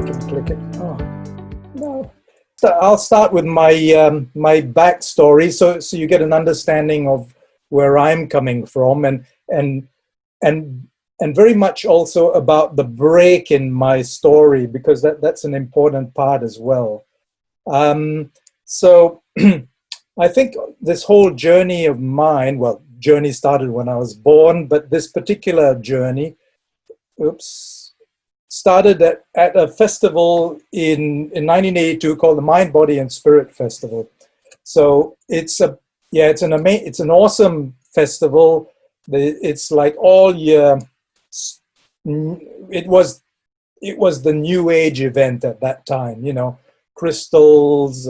can click it. Oh, no. So I'll start with my my backstory, so you get an understanding of where I'm coming from, and and very much also about the break in my story, because that's an important part as well. So I think this whole journey of mine, well, journey started when I was born, but this particular journey, started at a festival in 1982 called the Mind, Body, and Spirit Festival. So it's an awesome festival. It's like all year. It was the New Age event at that time. You know, crystals,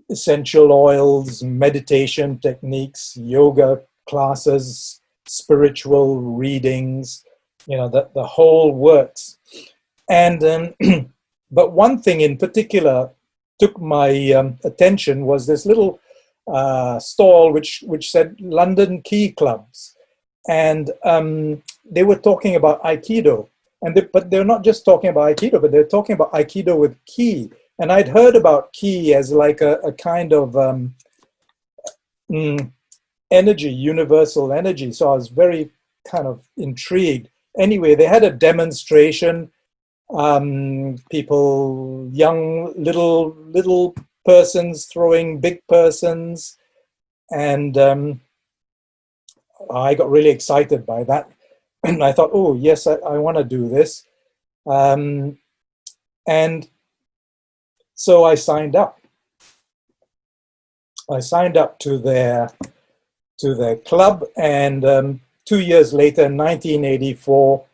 essential oils, meditation techniques, yoga classes, spiritual readings, you know, the whole works. And but one thing in particular took my attention was this little stall which said London Key Clubs, and they were talking about Aikido, but they're not just talking about Aikido, but they're talking about Aikido with Ki. And I'd heard about Ki as like a kind of energy, universal energy. So I was very kind of intrigued. Anyway, they had a demonstration. People, young little persons throwing big persons, and I got really excited by that. And I thought, oh yes, I want to do this. And so I signed up. I signed up to their club, and 2 years later, in 1984,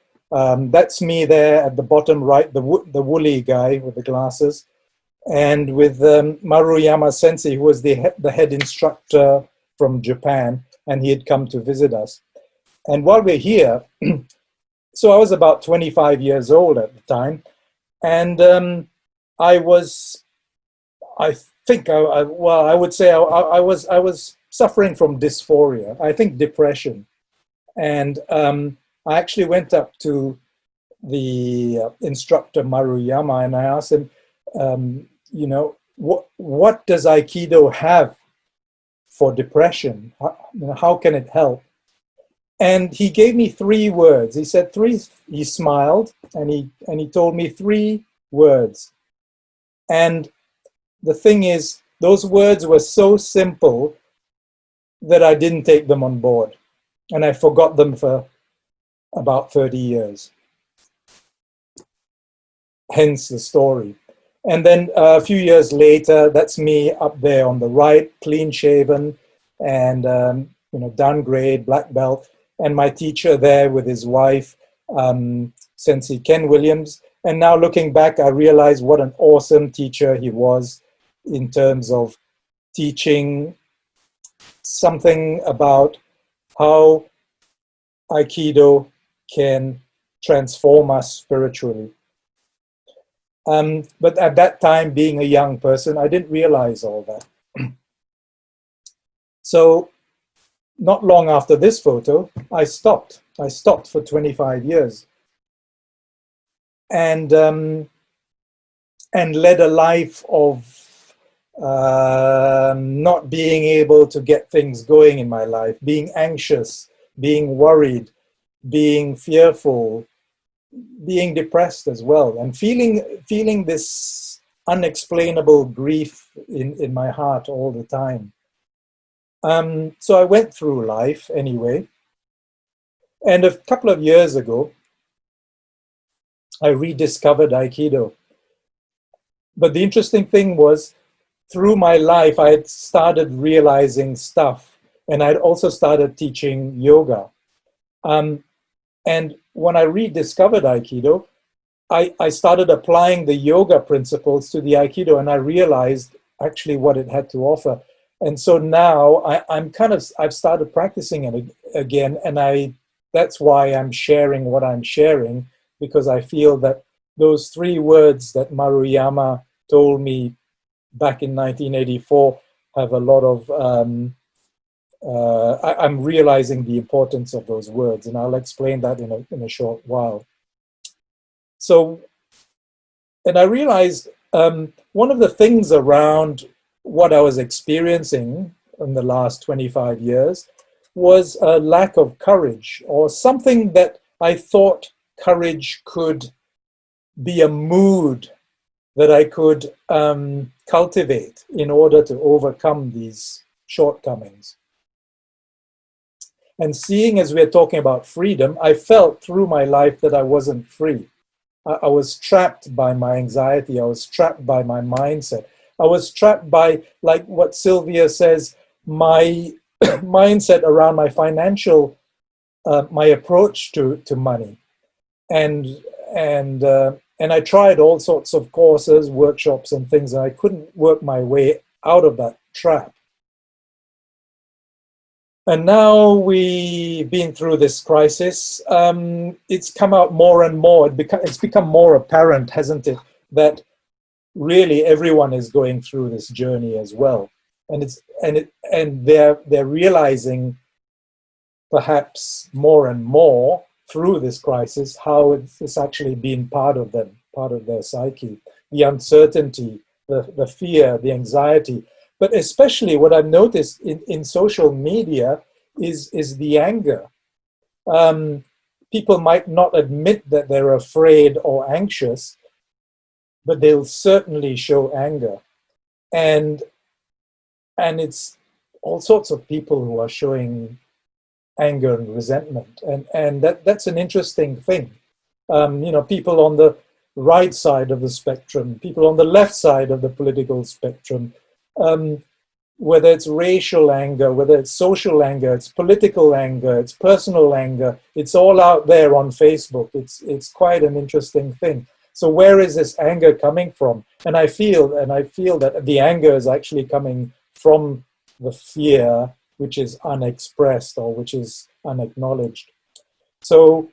that's me there at the bottom right, the woolly guy with the glasses, and with Maruyama Sensei, who was the head instructor from Japan, and he had come to visit us. And while we're here, so I was about 25 years old at the time, and I would say I was suffering from dysphoria. I think depression, and I actually went up to the instructor Maruyama and I asked him, you know, what does Aikido have for depression? How can it help? And he gave me 3 words. He said three. He smiled and he told me 3 words. And the thing is, those words were so simple that I didn't take them on board, and I forgot them for about 30 years. Hence the story. And then a few years later, that's me up there on the right, clean shaven, and you know, done grade, black belt, and my teacher there with his wife, Sensei Ken Williams. And now looking back, I realize what an awesome teacher he was in terms of teaching something about how Aikido can transform us spiritually. But at that time, being a young person, I didn't realize all that. So not long after this photo, I stopped. I stopped for 25 years. And led a life of not being able to get things going in my life, being anxious, being worried, being fearful, being depressed as well, and feeling this unexplainable grief in my heart all the time. So I went through life anyway, and a couple of years ago, I rediscovered Aikido. But the interesting thing was, through my life, I had started realizing stuff, and I'd also started teaching yoga. And when I rediscovered Aikido, I started applying the yoga principles to the Aikido, and I realized actually what it had to offer. And so now I've started practicing it again, and that's why I'm sharing what I'm sharing, because I feel that those 3 words that Maruyama told me back in 1984 have a lot of, I'm realizing the importance of those words, and I'll explain that in a short while. So And I realized one of the things around what I was experiencing in the last 25 years was a lack of courage, or something that I thought courage could be a mood that I could cultivate in order to overcome these shortcomings. And seeing as we're talking about freedom, I felt through my life that I wasn't free. I was trapped by my anxiety. I was trapped by my mindset. I was trapped by, like what Sylvia says, my mindset around my financial, my approach to money. And, and I tried all sorts of courses, workshops and things, and I couldn't work my way out of that trap. And now we've been through this crisis. It's come out more and more. It's become more apparent, hasn't it, that really everyone is going through this journey as well, and they're realizing perhaps more and more through this crisis how it's actually been part of them, part of their psyche, the uncertainty, the fear, the anxiety. But especially what I've noticed in social media is the anger. People might not admit that they're afraid or anxious, but they'll certainly show anger. And it's all sorts of people who are showing anger and resentment. And that's an interesting thing. People on the right side of the spectrum, people on the left side of the political spectrum, whether it's racial anger, whether it's social anger, it's political anger, it's personal anger, it's all out there on Facebook. It's quite an interesting thing. So where is this anger coming from? And I feel that the anger is actually coming from the fear which is unexpressed or which is unacknowledged. So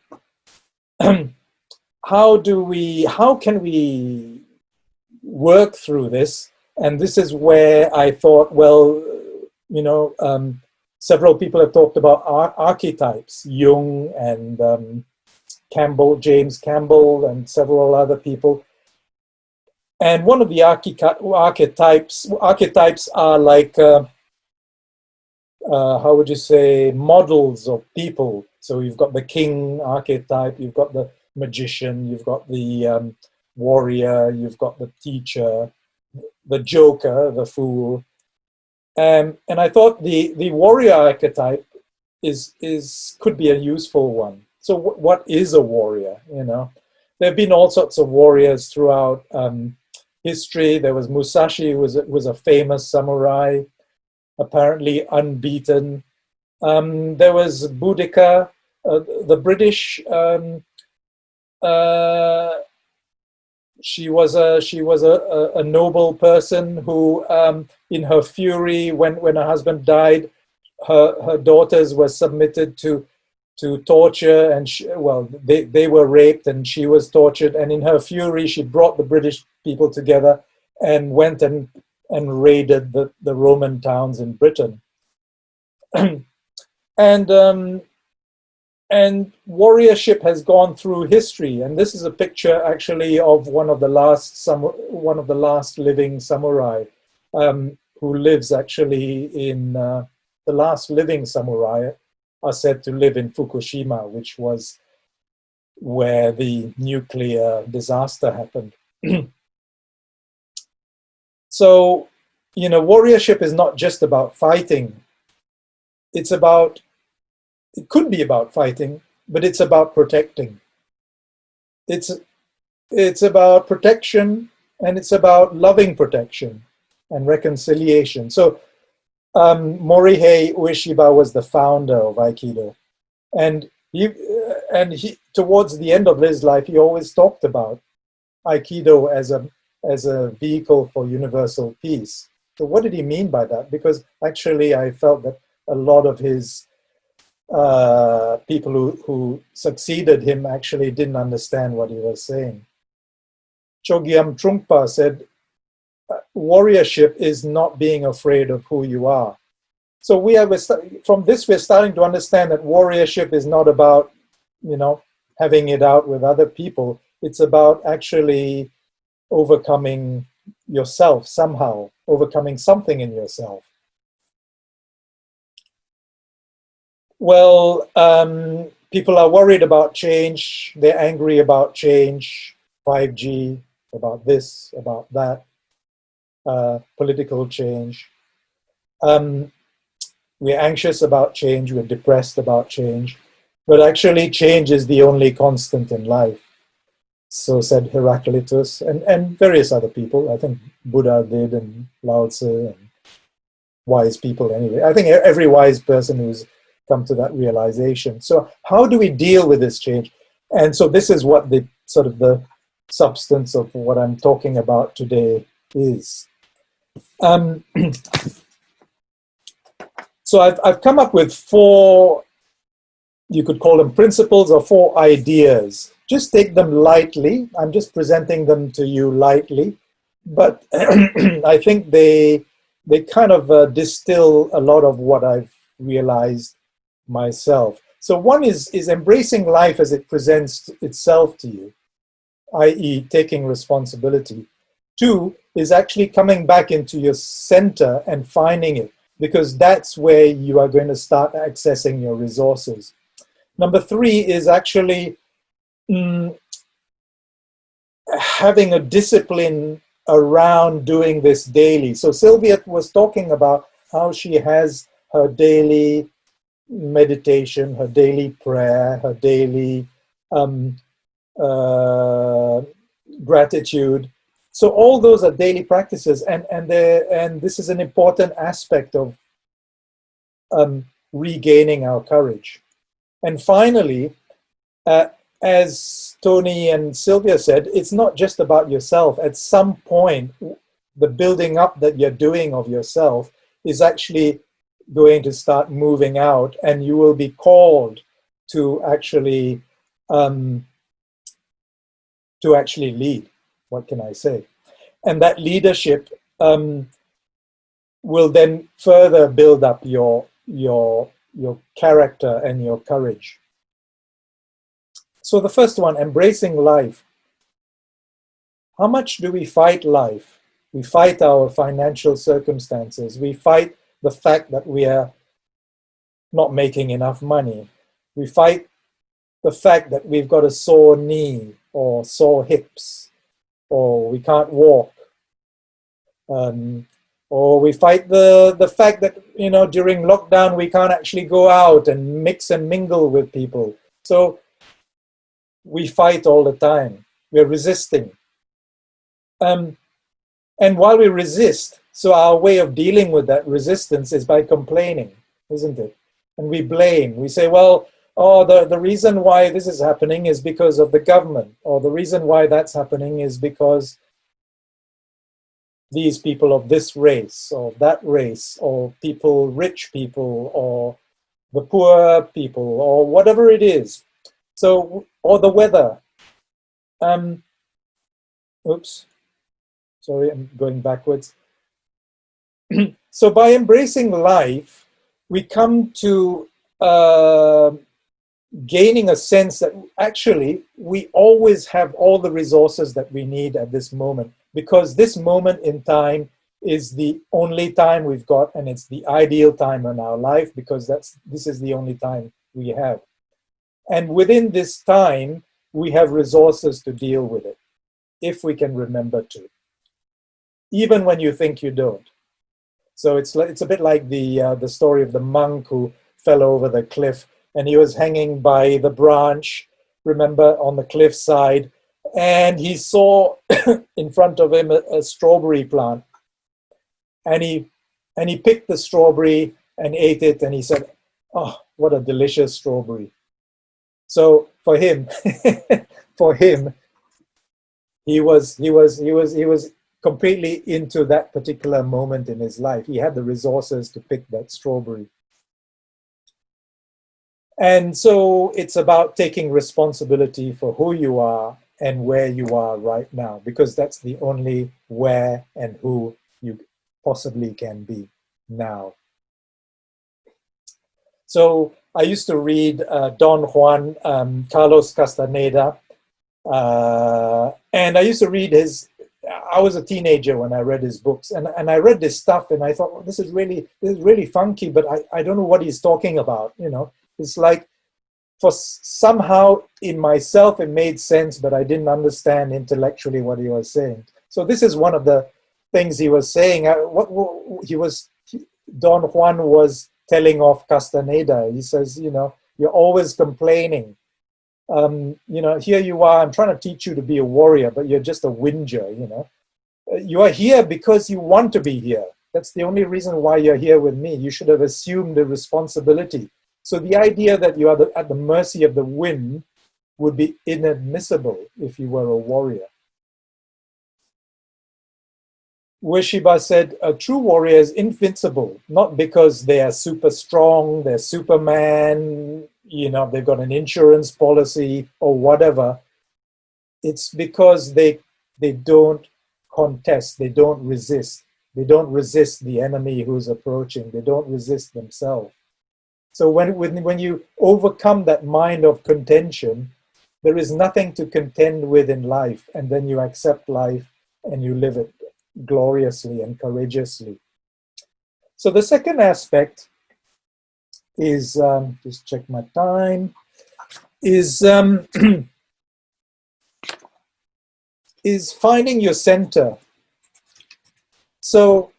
how can we work through this? And this is where I thought, well, several people have talked about archetypes, Jung and James Campbell, and several other people. And one of the archetypes are like, how would you say, models of people. So you've got the king archetype, you've got the magician, you've got the warrior, you've got the teacher, the joker, the fool. And I thought the warrior archetype could be a useful one. So what is a warrior? There have been all sorts of warriors throughout history. There was Musashi, who was a famous samurai, apparently unbeaten. There was Boudica, the British. She was a noble person who, in her fury, when her husband died, her daughters were submitted to torture, and they were raped and she was tortured. And in her fury, she brought the British people together and went and raided the Roman towns in Britain. And warriorship has gone through history, and this is a picture actually of one of the last living samurai, who lives actually in the last living samurai are said to live in Fukushima, which was where the nuclear disaster happened. So, warriorship is not just about fighting. It could be about fighting, but it's about protecting. It's about protection, and it's about loving protection and reconciliation. So Morihei Ueshiba was the founder of Aikido, and he towards the end of his life, he always talked about Aikido as a vehicle for universal peace. So what did he mean by that? Because actually I felt that a lot of his people who succeeded him actually didn't understand what he was saying. Chogyam Trungpa said, warriorship is not being afraid of who you are. So from this, we're starting to understand that warriorship is not about, having it out with other people. It's about actually overcoming yourself somehow, overcoming something in yourself? Well, people are worried about change. They're angry about change, 5G, about this, about that, political change. We're anxious about change. We're depressed about change. But actually, change is the only constant in life. So said Heraclitus and various other people. I think Buddha did, and Lao Tzu, and wise people anyway. I think every wise person who's come to that realization. So how do we deal with this change? And so this is what the sort of the substance of what I'm talking about today is. So I've come up with 4, you could call them principles, or 4 ideas. Just take them lightly. I'm just presenting them to you lightly, but I think they kind of distill a lot of what I've realized myself. So one is embracing life as it presents itself to you, i.e. taking responsibility. 2 is actually coming back into your center and finding it, because that's where you are going to start accessing your resources. Number 3 is actually having a discipline around doing this daily. So Sylvia was talking about how she has her daily meditation, her daily prayer, her daily gratitude. So all those are daily practices, and this is an important aspect of regaining our courage. And finally, as Tony and Sylvia said, it's not just about yourself. At some point, the building up that you're doing of yourself is actually going to start moving out, and you will be called to actually lead. What can I say? And that leadership will then further build up your character and your courage. So the first one, embracing life. How much do we fight life? We fight our financial circumstances. We fight the fact that we are not making enough money. We fight the fact that we've got a sore knee or sore hips, or we can't walk. Or we fight the fact that, you know, during lockdown we can't actually go out and mix and mingle with people. So we fight all the time. We're resisting. And while we resist, so our way of dealing with that resistance is by complaining, isn't it? And we blame. We say, well, oh, the reason why this is happening is because of the government, or the reason why that's happening is because these people of this race or that race, or people, rich people, or the poor people, or whatever it is. So, or the weather. Oops, sorry, I'm going backwards. So by embracing life, we come to gaining a sense that actually we always have all the resources that we need at this moment, because this moment in time is the only time we've got, and it's the ideal time in our life, because this is the only time we have. And within this time, we have resources to deal with it, if we can remember to, even when you think you don't. So it's a bit like the story of the monk who fell over the cliff, and he was hanging by the branch, remember, on the cliffside, and he saw in front of him a strawberry plant, and he picked the strawberry and ate it, and he said, "Oh, what a delicious strawberry." So for him, he was completely into that particular moment in his life. He had the resources to pick that strawberry. And so it's about taking responsibility for who you are and where you are right now, because that's the only where and who you possibly can be now. So I used to read Don Juan, Carlos Castaneda, and I used to read I was a teenager when I read his books, and I read this stuff, and I thought, well, this is really funky, but I don't know what he's talking about. You know, it's like somehow in myself it made sense, but I didn't understand intellectually what he was saying. So this is one of the things he was saying. Don Juan was telling off Castaneda. He says, you know, you're always complaining. You know, here you are, I'm trying to teach you to be a warrior, but you're just a whinger, you know. You are here because you want to be here. That's the only reason why you're here with me. You should have assumed the responsibility. So the idea that you are at the mercy of the wind would be inadmissible if you were a warrior. Ueshiba said, a true warrior is invincible, not because they are super strong, they're Superman, you know, they've got an insurance policy or whatever. It's because they don't contest, they don't resist. They don't resist the enemy who's approaching. They don't resist themselves. So when you overcome that mind of contention, there is nothing to contend with in life, and then you accept life and you live it gloriously and courageously. So the second aspect is, just check my time, is is finding your center. So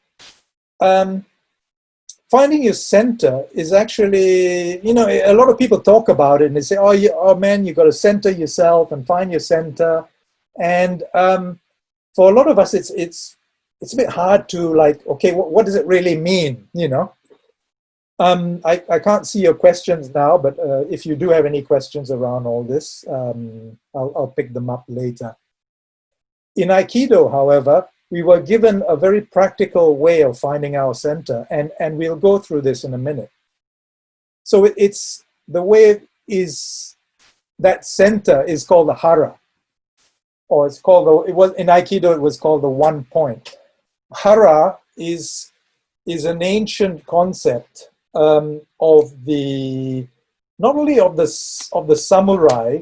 finding your center is actually, you know, a lot of people talk about it and they say, oh man, you got to center yourself and find your center. And for a lot of us, it's a bit hard to like, okay, what does it really mean, you know? I can't see your questions now, but if you do have any questions around all this, I'll pick them up later. In Aikido, however, we were given a very practical way of finding our center, and we'll go through this in a minute. So it's the way is that center is called the hara, or it's called in Aikido it was called the 1 point. Hara is an ancient concept of the not only of the samurai,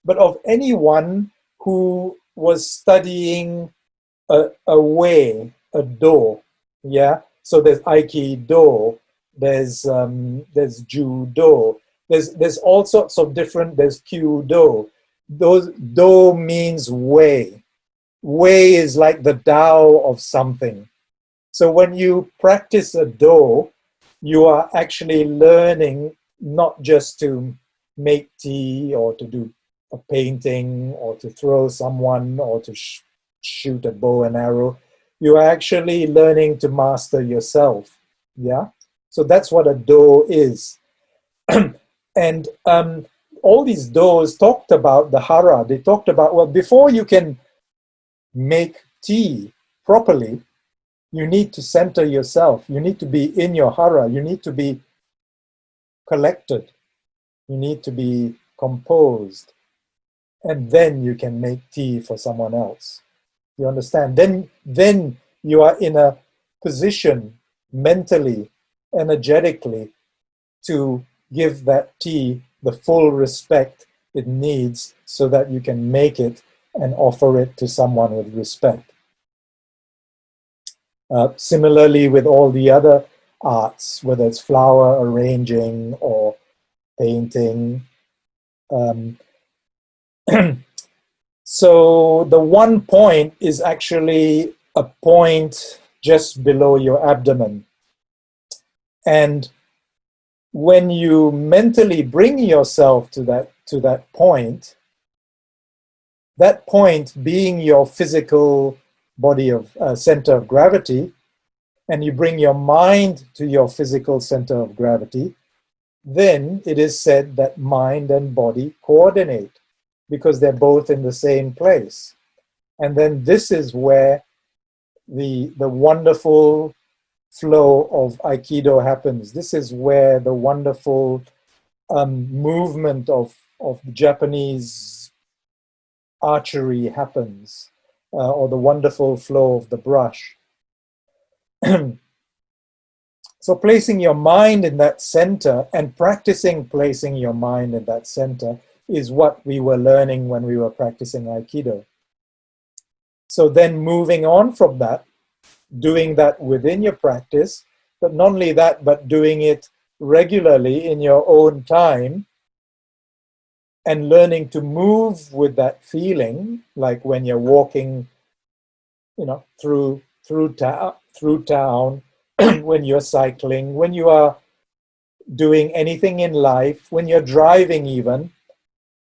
but of anyone who was studying a way, a do, yeah. So there's Aikido, there's Judo, there's all sorts of different. There's Kyudo. Those do means way. Way is like the Tao of something. So when you practice a do, you are actually learning not just to make tea or to do a painting or to throw someone or to shoot a bow and arrow. You are actually learning to master yourself. Yeah. So that's what a do is. And all these do's talked about the hara. They talked about, well, before you can make tea properly, you need to center yourself. You need to be in your hara. You need to be collected. You need to be composed. And then you can make tea for someone else. You understand? Then you are in a position mentally, energetically, to give that tea the full respect it needs so that you can make it and offer it to someone with respect. Similarly with all the other arts, whether it's flower arranging or painting. So the 1 point is actually a point just below your abdomen. And when you mentally bring yourself to that point being your physical body of center of gravity, and you bring your mind to your physical center of gravity, then it is said that mind and body coordinate because they're both in the same place. And then this is where the wonderful flow of Aikido happens. This is where the wonderful movement of Japanese archery happens, or the wonderful flow of the brush. So placing your mind in that center and practicing placing your mind in that center is what we were learning when we were practicing Aikido. So then moving on from that, doing that within your practice, but not only that, but doing it regularly in your own time, and learning to move with that feeling, like when you're walking, through town, when you're cycling, when you are doing anything in life, when you're driving even,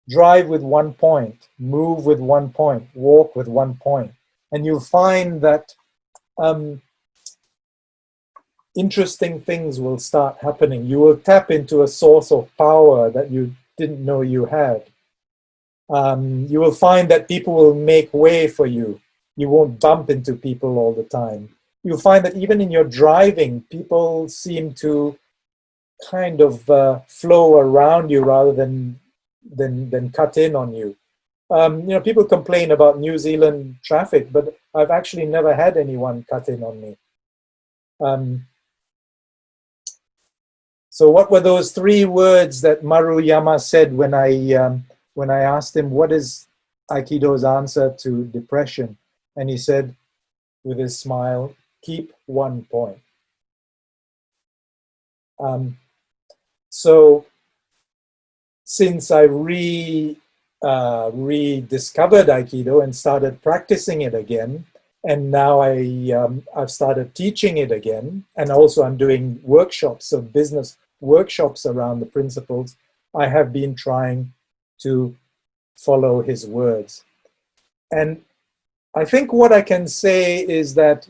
drive with one point, move with one point, walk with one point. And you'll find that interesting things will start happening. You will tap into a source of power that you didn't know you had. You will find that people will make way for you. You won't bump into people all the time. You'll find that even in your driving, people seem to kind of flow around you rather than cut in on you. People complain about New Zealand traffic, but I've actually never had anyone cut in on me. So what were those 3 words that Maruyama said when I asked him what is Aikido's answer to depression? And he said with his smile, keep one point. So since I rediscovered Aikido and started practicing it again, and now I've started teaching it again, and also I'm doing workshops, so business workshops around the principles, I have been trying to follow his words. And I think what I can say is that,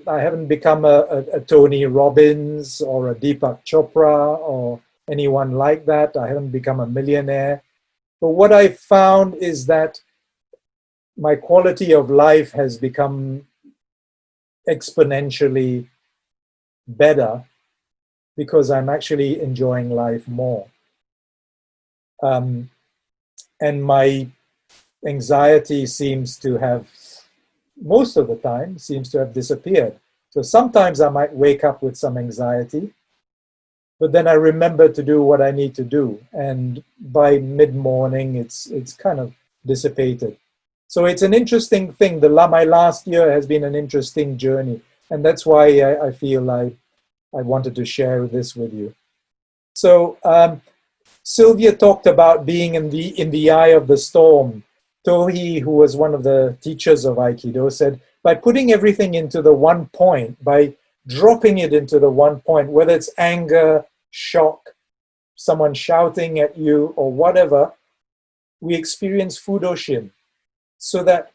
I haven't become a Tony Robbins or a Deepak Chopra or anyone like that. I haven't become a millionaire. But what I found is that my quality of life has become exponentially better because I'm actually enjoying life more. And my anxiety seems to have, most of the time, seems to have disappeared. So sometimes I might wake up with some anxiety, but then I remember to do what I need to do. And by mid-morning, it's kind of dissipated. So it's an interesting thing. My last year has been an interesting journey. And that's why I feel I wanted to share this with you. So Sylvia talked about being in the eye of the storm. Tohi, who was one of the teachers of Aikido, said, by putting everything into the one point, by dropping it into the one point, whether it's anger, shock, someone shouting at you, or whatever, we experience Fudoshin. So that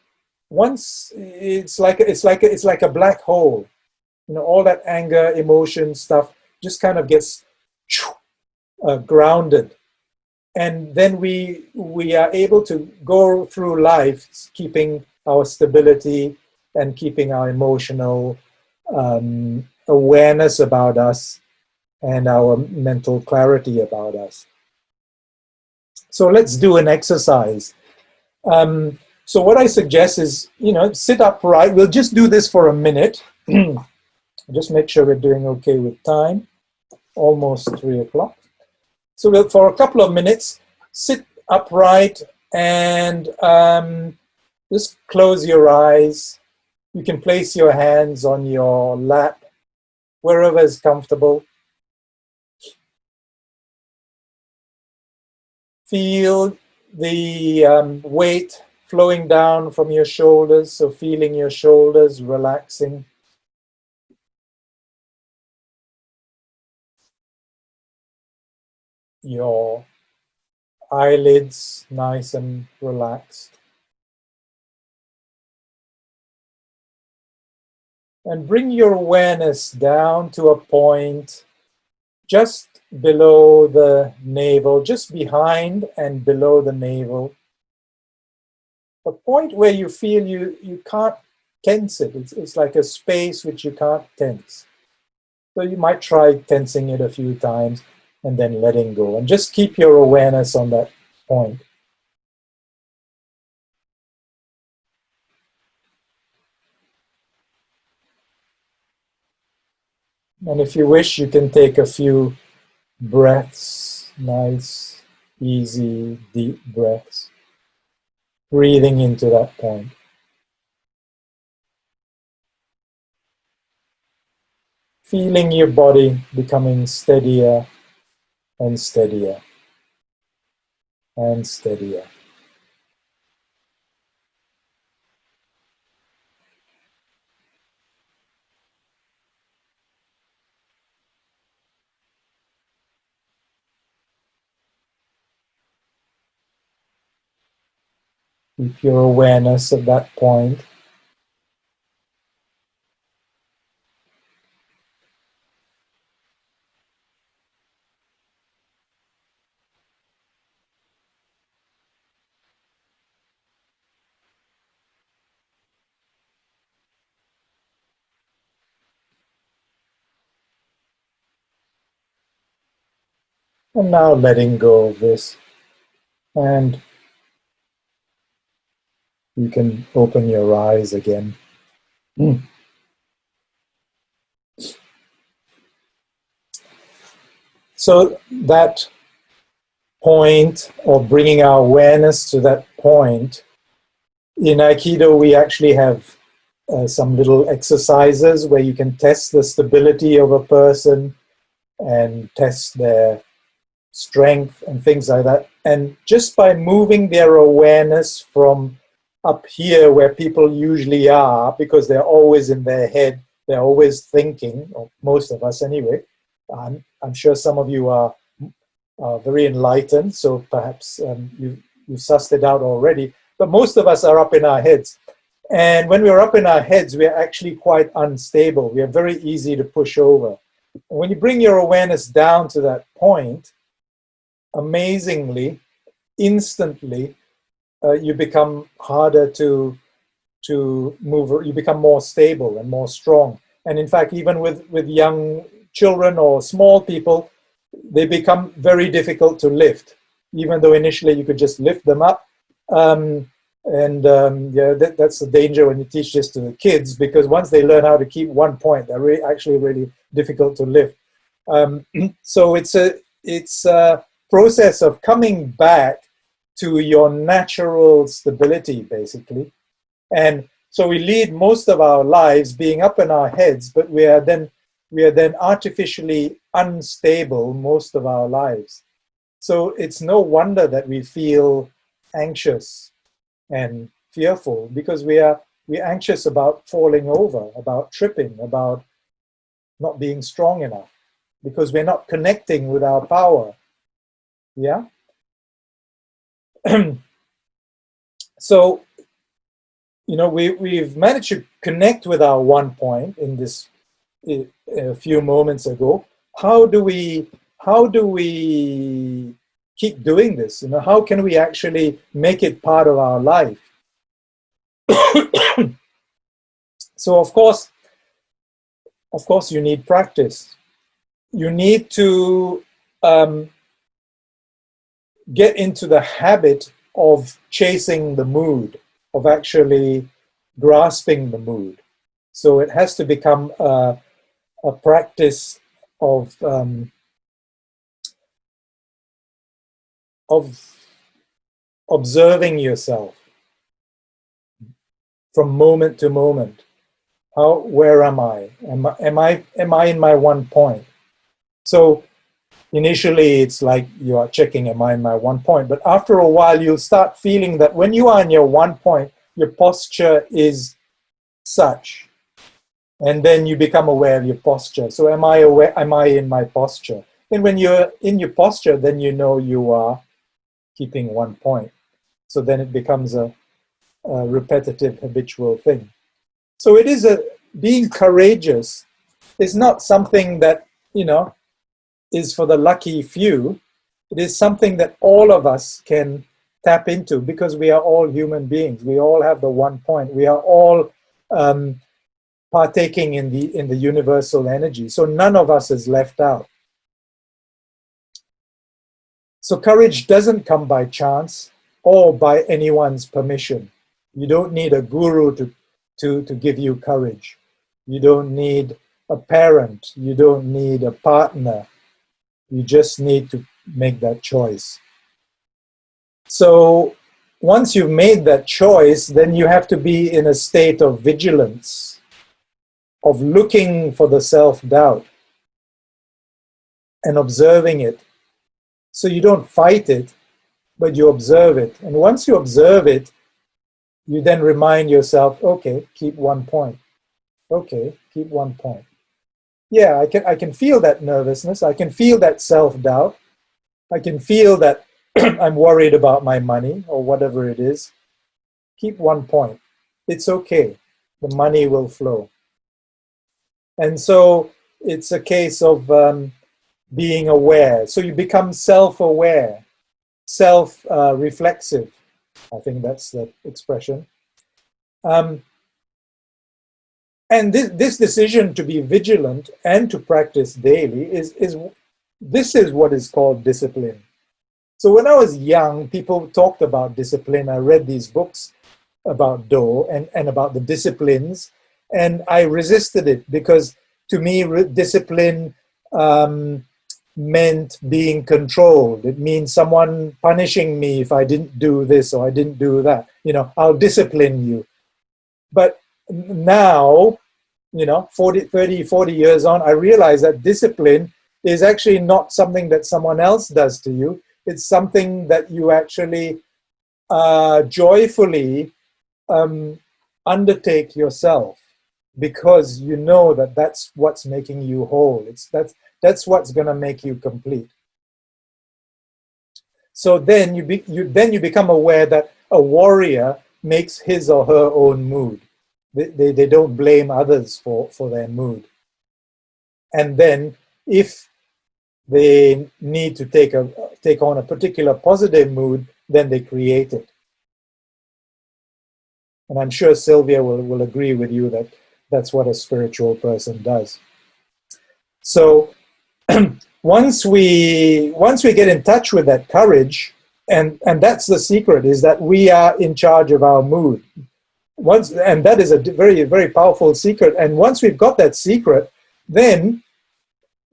once it's like a black hole, all that anger, emotion stuff just kind of gets grounded. And then we are able to go through life keeping our stability and keeping our emotional awareness about us and our mental clarity about us. So let's do an exercise. So what I suggest is, sit upright. We'll just do this for a minute. Just make sure we're doing okay with time. Almost 3 o'clock. So for a couple of minutes, sit upright and just close your eyes. You can place your hands on your lap, wherever is comfortable. Feel the weight flowing down from your shoulders, so feeling your shoulders relaxing. Your eyelids nice and relaxed. And bring your awareness down to a point just below the navel, just behind and below the navel. A point where you feel you can't tense it. It's like a space which you can't tense. So you might try tensing it a few times and then letting go. And just keep your awareness on that point. And if you wish, you can take a few breaths, nice, easy, deep breaths, breathing into that point. feeling your body becoming steadier and steadier and steadier. Keep your awareness at that point. And now letting go of this. And you can open your eyes again. So that point, or bringing our awareness to that point, in Aikido we actually have some little exercises where you can test the stability of a person and test their strength and things like that. And just by moving their awareness from up here where people usually are, because they're always in their head, they're always thinking, or most of us anyway. I'm sure some of you are very enlightened, so perhaps you've sussed it out already. But most of us are up in our heads. And when we're up in our heads, we're actually quite unstable. We are very easy to push over. And when you bring your awareness down to that point, amazingly, instantly, you become harder to move. You become more stable and more strong. And in fact, even with young children or small people, they become very difficult to lift, even though initially you could just lift them up. Yeah, that's the danger when you teach this to the kids, because once they learn how to keep one point, they're actually really difficult to lift. So it's a process of coming back to your natural stability, basically. And so we lead most of our lives being up in our heads, but we are then artificially unstable most of our lives. So it's no wonder that we feel anxious and fearful, because we're anxious about falling over, about tripping, about not being strong enough, because we're not connecting with our power. Yeah. So, we've managed to connect with our one point in this a few moments ago. How do we keep doing this? How can we actually make it part of our life? So of course you need practice. You need to get into the habit of chasing the mood, of actually grasping the mood. So it has to become a practice of observing yourself from moment to moment. Where am I? Am I in my one point? So initially it's like you are checking, am I in my one point? But after a while you'll start feeling that when you are in your one point, your posture is such. And then you become aware of your posture. So am I in my posture? And when you're in your posture, then you know you are keeping one point. So then it becomes a repetitive, habitual thing. So it is being courageous is not something that, is for the lucky few. It is something that all of us can tap into, because we are all human beings. We all have the one point. We are all partaking in the universal energy. So none of us is left out. So courage doesn't come by chance or by anyone's permission. You don't need a guru to give you courage. You don't need a parent. You don't need a partner. You just need to make that choice. So once you've made that choice, then you have to be in a state of vigilance, of looking for the self-doubt and observing it. So you don't fight it, but you observe it. And once you observe it, you then remind yourself, okay, keep 1 point. Okay, keep 1 point. Yeah, I can feel that nervousness. I can feel that self-doubt. I can feel that I'm worried about my money or whatever it is. Keep 1 point. It's okay. The money will flow. And so it's a case of being aware. So you become self-aware, self-reflexive. I think that's the expression. And this decision to be vigilant and to practice daily this is what is called discipline. So when I was young, people talked about discipline. I read these books about Do and about the disciplines, and I resisted it because to me, discipline meant being controlled. It means someone punishing me if I didn't do this or I didn't do that. I'll discipline you. But now, 40 years on, I realize that discipline is actually not something that someone else does to you. It's something that you actually joyfully undertake yourself, because you know that that's what's making you whole. That's what's going to make you complete. So then you become aware that a warrior makes his or her own mood. They don't blame others for their mood. And then if they need to take on a particular positive mood, then they create it. And I'm sure Sylvia will agree with you that that's what a spiritual person does. So once we get in touch with that courage, and that's the secret, is that we are in charge of our mood. And that is a very, very powerful secret. And once we've got that secret, then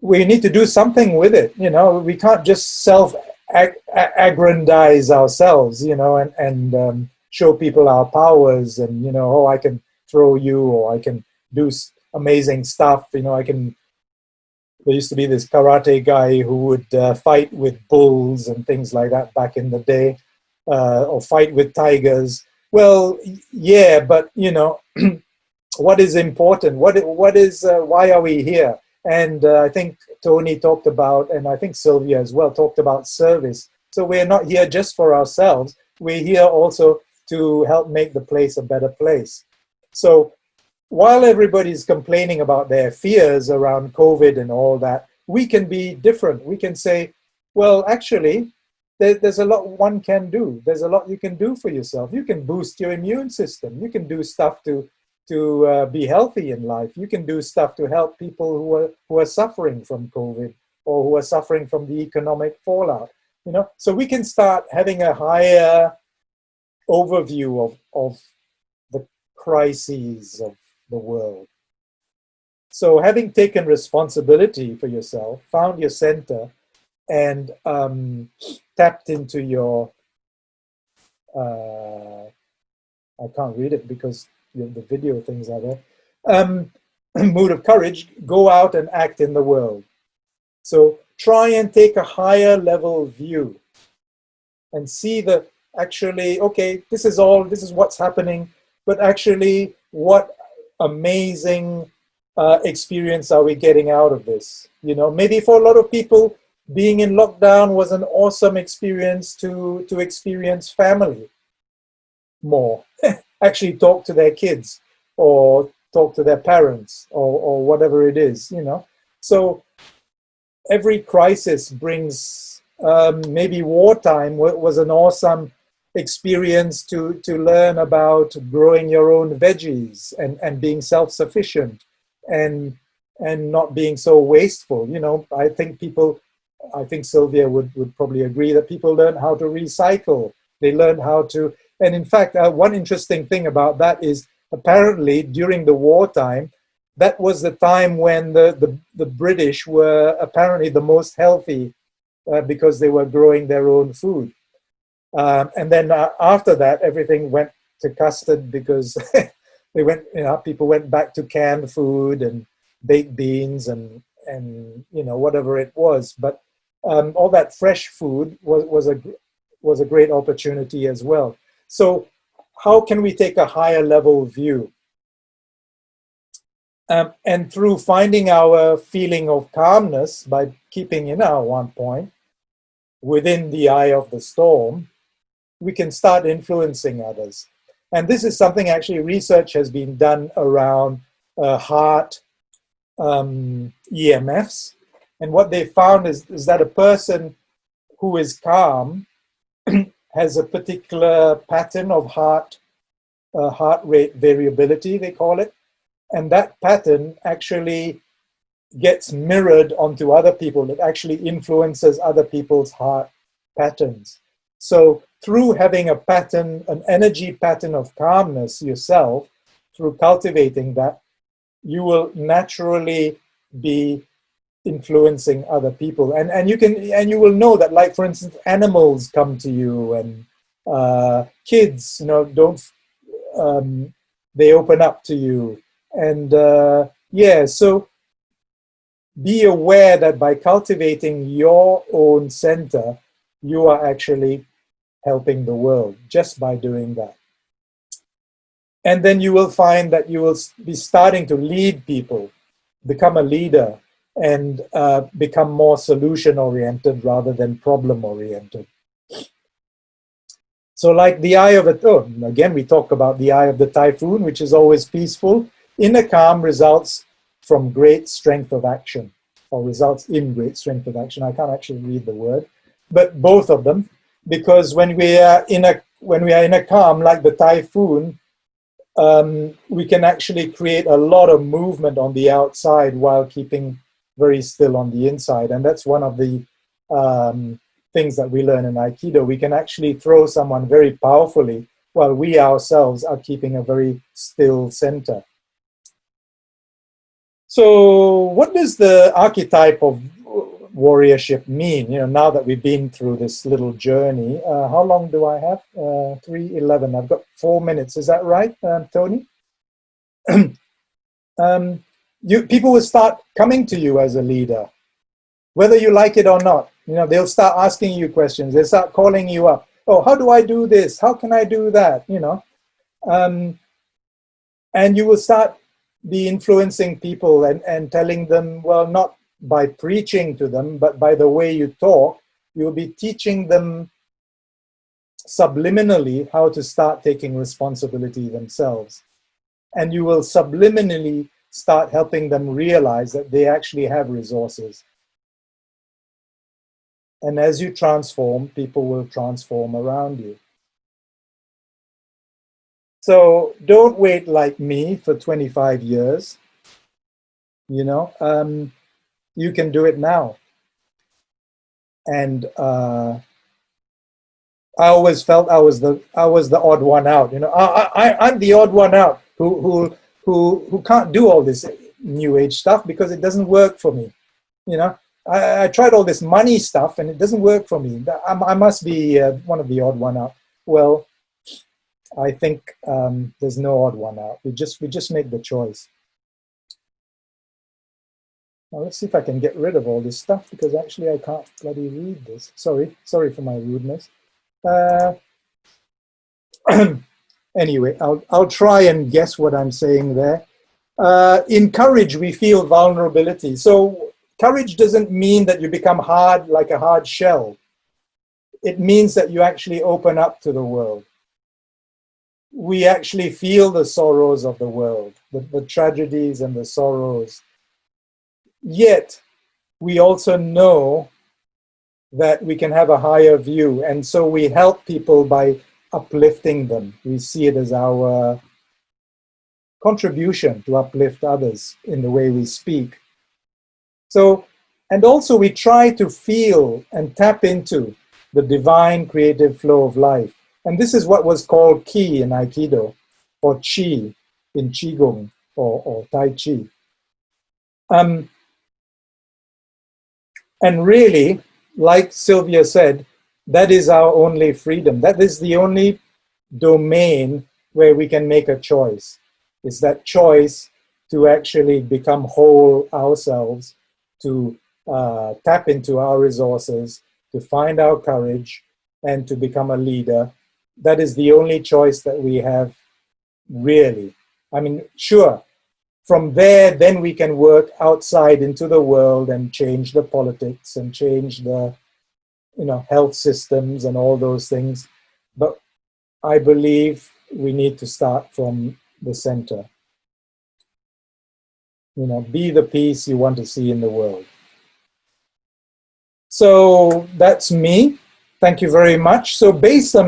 we need to do something with it. We can't just self-aggrandize ourselves, and show people our powers and, oh, I can throw you, or I can do amazing stuff. There used to be this karate guy who would fight with bulls and things like that back in the day, or fight with tigers. Well, yeah, but, what is important? What is, why are we here? And I think Tony talked about, and I think Sylvia as well, talked about service. So we're not here just for ourselves. We're here also to help make the place a better place. So while everybody's complaining about their fears around COVID and all that, we can be different. We can say, well, actually, there's a lot one can do. There's a lot you can do for yourself. You can boost your immune system. You can do stuff to be healthy in life. You can do stuff to help people who are suffering from COVID or who are suffering from the economic fallout. So we can start having a higher overview of the crises of the world. So having taken responsibility for yourself, found your center, and tapped into your, I can't read it because the video things are there, mood of courage, go out and act in the world. So try and take a higher level view and see actually, okay, this is what's happening, but actually what amazing experience are we getting out of this? Maybe for a lot of people, being in lockdown was an awesome experience to experience family more. Actually talk to their kids or talk to their parents or whatever it is, So every crisis brings, maybe wartime was an awesome experience to learn about growing your own veggies and being self-sufficient and not being so wasteful. I think Sylvia would probably agree that people learn how to recycle. They learn how to, and in fact, one interesting thing about that is apparently during the wartime, that was the time when the British were apparently the most healthy because they were growing their own food. And then after that, everything went to custard because They went, people went back to canned food and baked beans and whatever it was. But all that fresh food was a great opportunity as well. So how can we take a higher level view? And through finding our feeling of calmness by keeping in our 1 point within the eye of the storm, we can start influencing others. And this is something actually research has been done around heart EMFs. And what they found is that a person who is calm has a particular pattern of heart rate variability, they call it. And that pattern actually gets mirrored onto other people. It actually influences other people's heart patterns. So through having a pattern, an energy pattern of calmness yourself, through cultivating that, you will naturally be influencing other people. And you will know that, like, for instance, animals come to you, and kids, don't they open up to you. And so be aware that by cultivating your own center, you are actually helping the world just by doing that. And then you will find that you will be starting to lead people, become a leader, and become more solution-oriented rather than problem-oriented. So like the eye of again, we talk about the eye of the typhoon, which is always peaceful. Inner calm results from great strength of action, or results in great strength of action. I can't actually read the word, but both of them, because when we are in a calm, like the typhoon, we can actually create a lot of movement on the outside while keeping very still on the inside. And that's one of the things that we learn in Aikido. We can actually throw someone very powerfully while we ourselves are keeping a very still center. So what does the archetype of warriorship mean? Now that we've been through this little journey, how long do I have? 3:11. I've got 4 minutes. Is that right, Tony? People will start coming to you as a leader, whether you like it or not. They'll start asking you questions. They'll start calling you up. Oh, how do I do this? How can I do that? And you will start be influencing people and telling them, well, not by preaching to them, but by the way you talk, you'll be teaching them subliminally how to start taking responsibility themselves. And you will subliminally start helping them realize that they actually have resources. And as you transform, people will transform around you. So don't wait like me for 25 years. You can do it now. And I always felt I was the odd one out. I'm the odd one out who can't do all this new age stuff because it doesn't work for me. I tried all this money stuff and it doesn't work for me. I must be one of the odd one out. Well, I think there's no odd one out. We just make the choice. Now let's see if I can get rid of all this stuff, because actually I can't bloody read this. Sorry for my rudeness. Anyway, I'll try and guess what I'm saying there. In courage, we feel vulnerability. So courage doesn't mean that you become hard like a hard shell. It means that you actually open up to the world. We actually feel the sorrows of the world, the tragedies and the sorrows. Yet, we also know that we can have a higher view. And so we help people by uplifting them. We see it as our contribution to uplift others in the way we speak. So, and also we try to feel and tap into the divine creative flow of life. And this is what was called Qi in Aikido, or Qi in Qigong, or Tai Chi. And really, like Sylvia said, that is our only freedom. That is the only domain where we can make a choice. It's that choice to actually become whole ourselves, to tap into our resources, to find our courage, and to become a leader. That is the only choice that we have, really. I mean, sure, from there, then we can work outside into the world and change the politics and change the, health systems and all those things. But I believe we need to start from the center. Be the peace you want to see in the world. So that's me. Thank you very much. So based on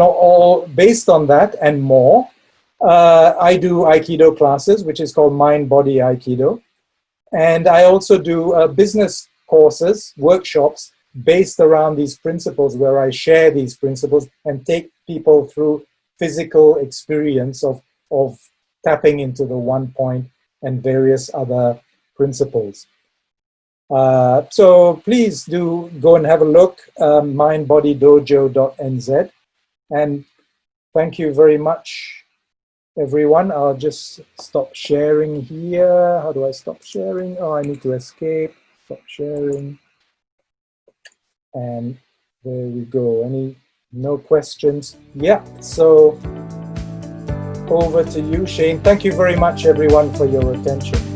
that and more, I do Aikido classes, which is called Mind Body Aikido. And I also do business courses, workshops based around these principles, where I share these principles and take people through physical experience of tapping into the one point and various other principles. So please do go and have a look, mindbodydojo.nz. And thank you very much, everyone. I'll just stop sharing here. How do I stop sharing? Oh, I need to escape. Stop sharing. And there we go. No questions? Yeah, so over to you, Shane. Thank you very much, everyone, for your attention.